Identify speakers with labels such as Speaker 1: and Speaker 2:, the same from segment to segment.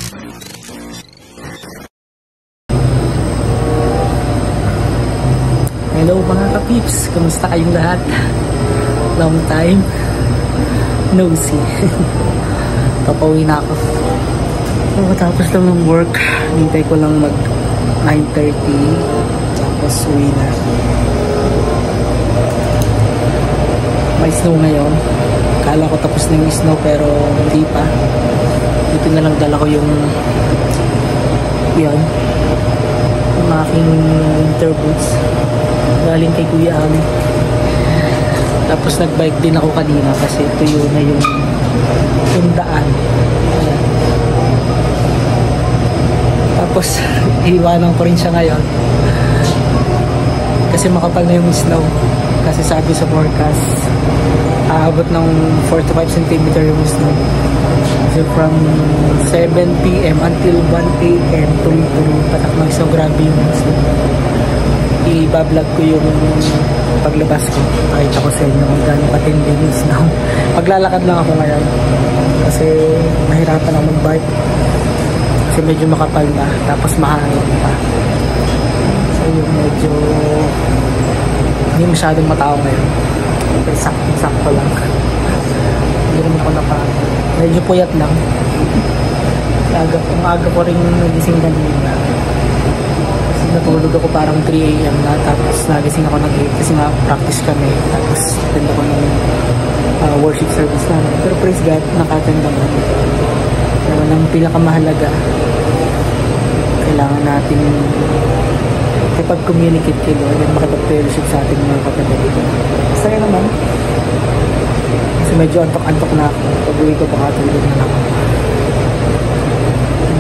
Speaker 1: Hello mga ka-peeps, kumusta kayong lahat? Long time no see. Papauwi na ako. Tapos lang ng work, hintay ko lang mag 9:30 tapos uwi na. May snow ngayon. Kala ko tapos na yung snow pero hindi pa. Dito na lang dala ko yung yan, yung aking winter boots galing kay Kuya Ami. Tapos nagbike din ako kanina kasi tuyo na yung daan. Tapos iiwanan ko rin siya ngayon kasi makapal na yung snow. Kasi sabi sa forecast aabot ng 4 to 5 cm yung snow. So from 7 PM until 1 AM tuloy-tuloy patak ng snow. Grabe yung snow. I-vlog ko yung paglabas ko. Pakita ko sa inyo kung gano'ng katindi yung snow. Paglalakad lang ako ngayon kasi mahirapan ako mag-bike kasi medyo makapal na tapos mahangin pa. So yung medyo hindi masyadong matao ngayon. Okay, sakto lang. Hindi rin ako medyo puyat lang. Umaga ko rin nagising kanina. Kasi natulog ako parang 3 AM na. Tapos nagising ako ng 8 kasi nga practice kami. Tapos attend ako ng worship service na. Pero praise God, naka-attend ako. Pero ang pinakamahalaga, kailangan natin pag-communicate kay Lord at makipag-fellowship sa ating mga kapatid. Saya naman. Kasi medyo antok-antok na ako. Pag-uwi ko baka tulog na ako.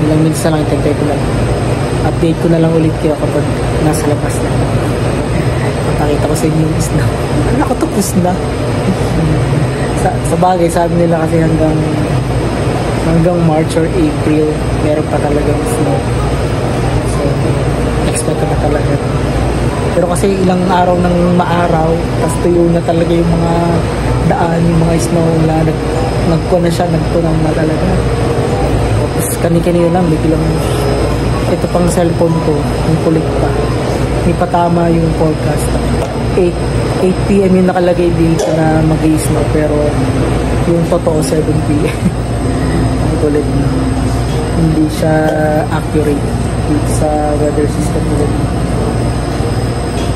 Speaker 1: Ilang minutes na lang, itagay ko lang. Update ko na lang ulit kayo kapag nasa labas na. Pakita ko sa inyo yung snow. Ako tapos na. Sa bagay, sabi nila kasi hanggang March or April, meron pa talagang snow. So, expect ko na talaga. Pero kasi ilang araw nang maaraw, tapos tuyo na talaga yung mga daan, yung mga snow na nagkuha na siya, nagtunang na talaga. Tapos kani-kanina lang, biglang ito pang cellphone ko, yung kulit pa. Hindi pa tama yung forecast. 8 PM yung nakalagay dito na mag-i-snow, pero yung totoo 7 PM. Ang kulit na. Hindi siya accurate dito sa weather system nila.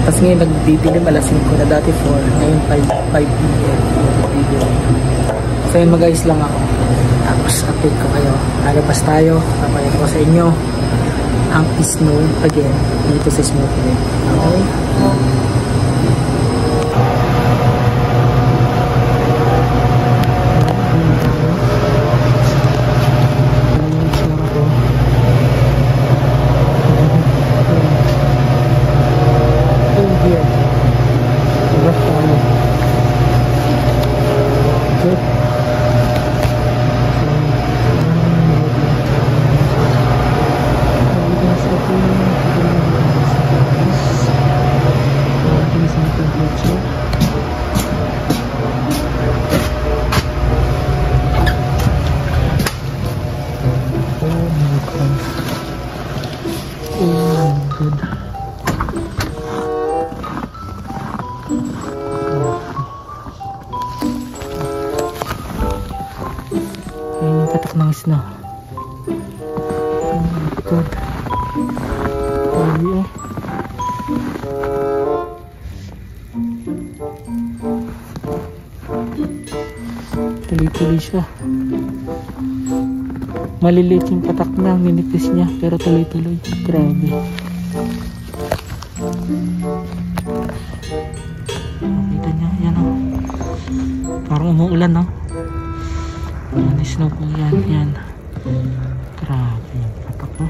Speaker 1: Tapos ngayon nagdidilim alas 5 na, dati 4, ngayon 5 PM. So yun, mag-ayos lang ako. Tapos update ko kayo. Lalabas tayo, papayag ko sa inyo ang snow again dito sa Smoky Lake. Okay? Patak ng snow. Oh my God. Grabe eh. Tuloy-tuloy siya. Maliliit yung patak na, minipis niya, pero tuloy-tuloy. Grabe. Kita niya, yan o. Parang umuulan o. Yan, snow po yan, yan. Grabe yung patak o.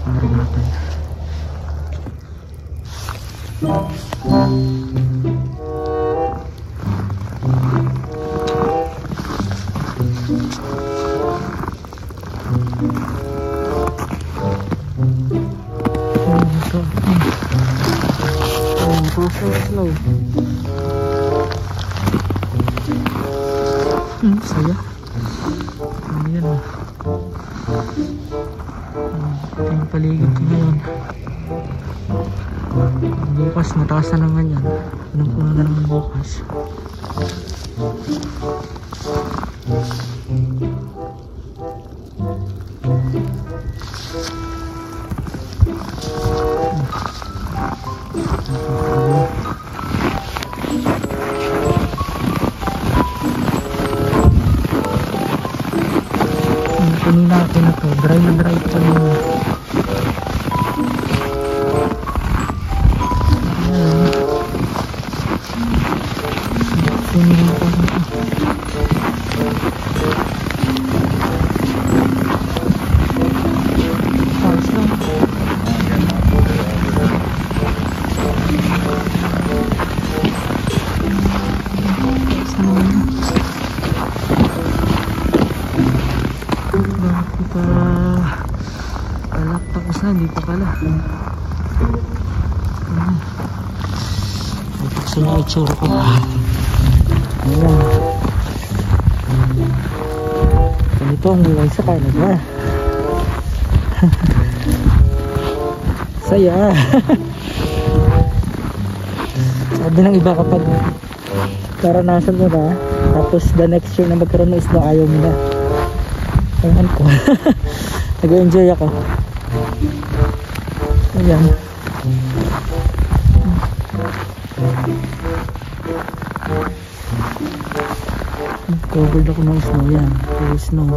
Speaker 1: Parang natin. Snow. Saya. Ayan. Ito yung paligid ko ngayon. Bukas mataas na naman yan. Punong-puno na naman bukas. Kunin natin na to. Dry na dry ito nyo. Kunin natin ito. Taas lang. Tapos na, hindi pa pala. Ipaksa niya itsura ko. Ayan. Ganito ang nilay sa Canada. Saya. Sabi ng iba kapag karanasan mo na, tapos the next year na magkaroon ng snow, ayaw mo na. Ayan ko. Nag-enjoy ako. Ayan. Covered ako ng snow. Yan. Puro snow.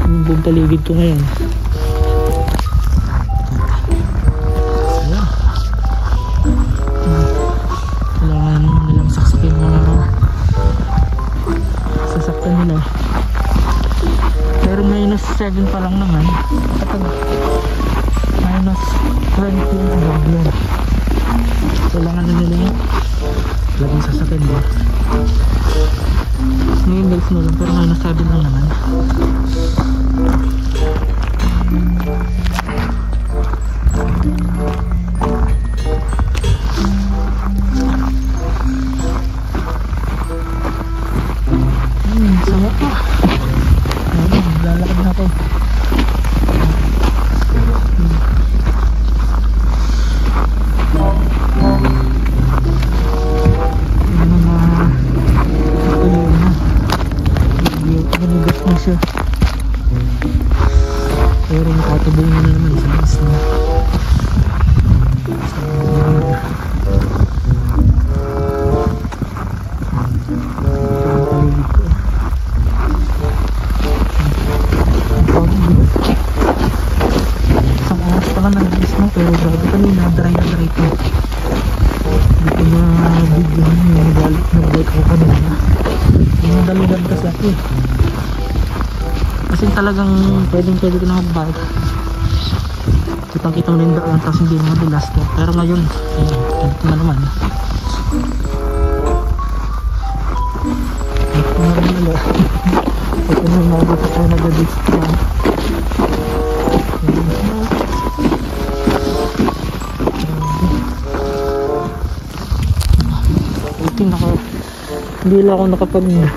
Speaker 1: Yung buong paligid ko ngayon. Ayan. Kailangan nilang saksakin mga sasaktan nila. Pero minus 7 pa lang naman. Kapag minus 20 yan. Kailangan na nila yung laging sasakyan ba. Ngayon guys na lang, pero minus 7 lang naman. Sama pa. Lalakad na ako. Manigas na siya. Pero nakatubong na naman sa isla. Isang oras pa ka nag-is mo, pero grabe kanina, dry na dry pa. Hindi ko na bigyan yung nag-bike ako kanina. Yung dalugan kasi ako eh. Kasi talagang pwede ko na mag-bike. Kitang kitang rin daan, tapos hindi na madulas to. Pero ngayon, ito na naman. Ito na rin nila. Ito na rin nabot ako nag-adis na. Hindi lang ako nakapag yung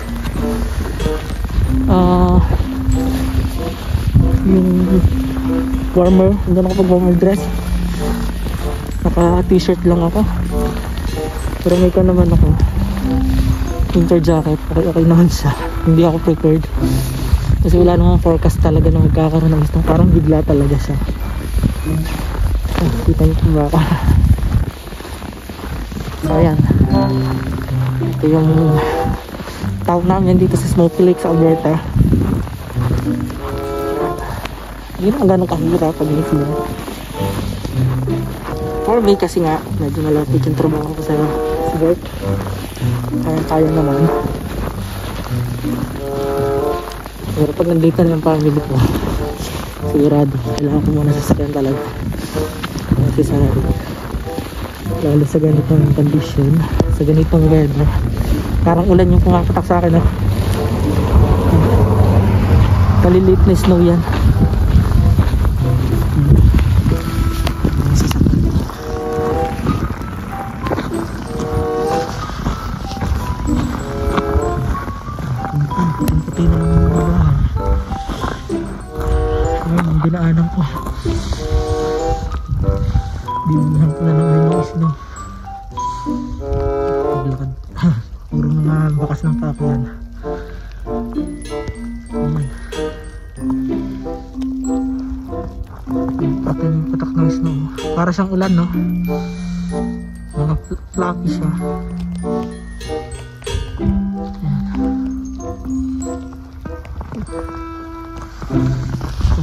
Speaker 1: warmer, hindi na nakapag warmer dress. Naka t-shirt lang ako, pero may ka naman ako winter jacket. Okay naman siya. Hindi ako prepared kasi wala namang forecast talaga na magkakaroon ng isang, parang bigla talaga siya. Kita nyo ba ako? So ayan, ito yung town namin dito sa Smoky Lake sa Alberta. Hindi na gano'ng kahirap pag sila. For me kasi nga medyo malapit yung trabaho ko sa work, kaya naman. Pero pag nandito na yung family ko, sigurado kailangan ko muna sasakyan talaga kasi sa lalo sa ganitong condition, sa ganitong weather. Parang ulan yung pumapatak sa akin, kaliliit na snow yan. Ang puti ng mga bahay. Ayan, ang dinaanan ko. Bibuhan ko na lang ay mga isno. Paglakad. Puro mga bakas ng pako yan. Ayan. Pati yung patak ng isno. Para siyang ulan, no? Mga fluffy siya.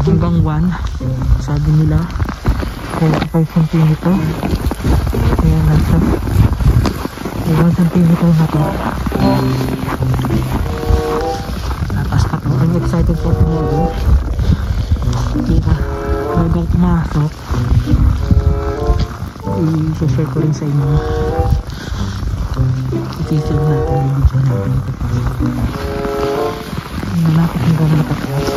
Speaker 1: Hanggang 1 sabi nila 45 cm, kaya nasa 1 cm na to. Tatas pa to. I'm excited for tomorrow. Kaya bagang pumasok i-share ko rin sa inyo. I-share natin yung video natin ito pa. Malapit hanggang matapos.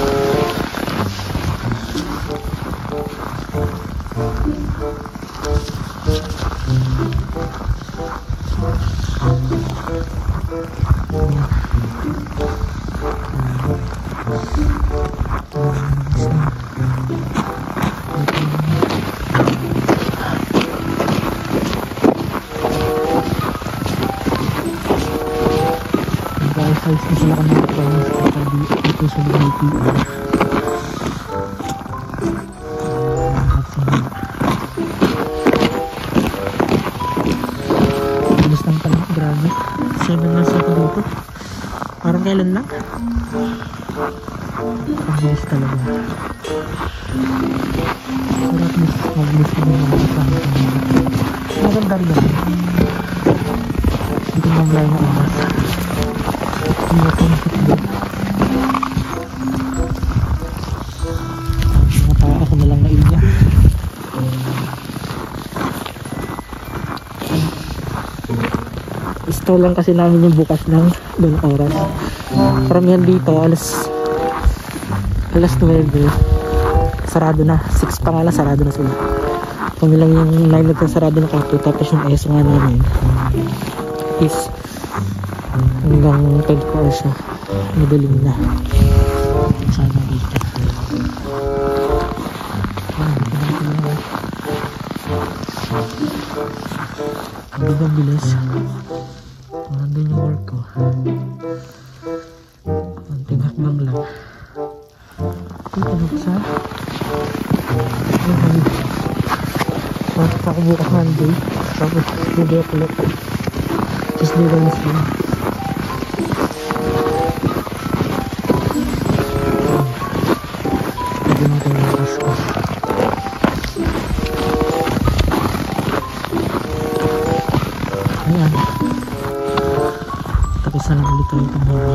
Speaker 1: Guys, na sila kami ito sa BIPR. Bilis lang pala, grabe. 7 months ako dito. Parang kailan lang? Ang bilis talaga. Pero at least mag-bilis ko din mga kasama. Maganda rin yan. Hindi ko mamlay na oras. Hindi ako nasikbet. Matawa ako na lang na ilya. Install lang kasi namin yung bukas ng doon oras. Karamihan dito alas 9 sarado na. 6 pa nga lang sarado na sila. Kami lang yung 9 na sarado na kapo. Tapos yung ESO nga namin is hanggang 24 hours siya. Madaling na. Sana dito. Ang bilis. Nandun yung work ko. Konting hakbang lang. Dito nagsa. Pasok ako bukas Monday. Tapos video ko lang. Tuesday Wednesday. Pwede na tayo bukas ko. Ayan. Tapos na lang ulit tayo tomorrow.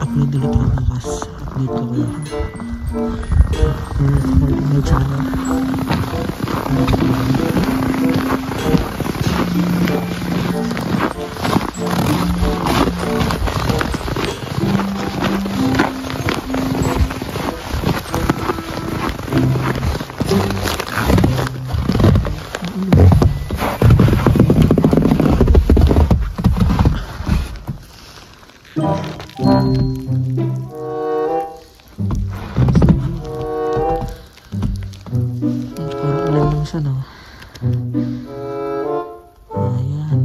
Speaker 1: Upload ulit ako bukas. Update ko kayo. For my channel. Sana ayan.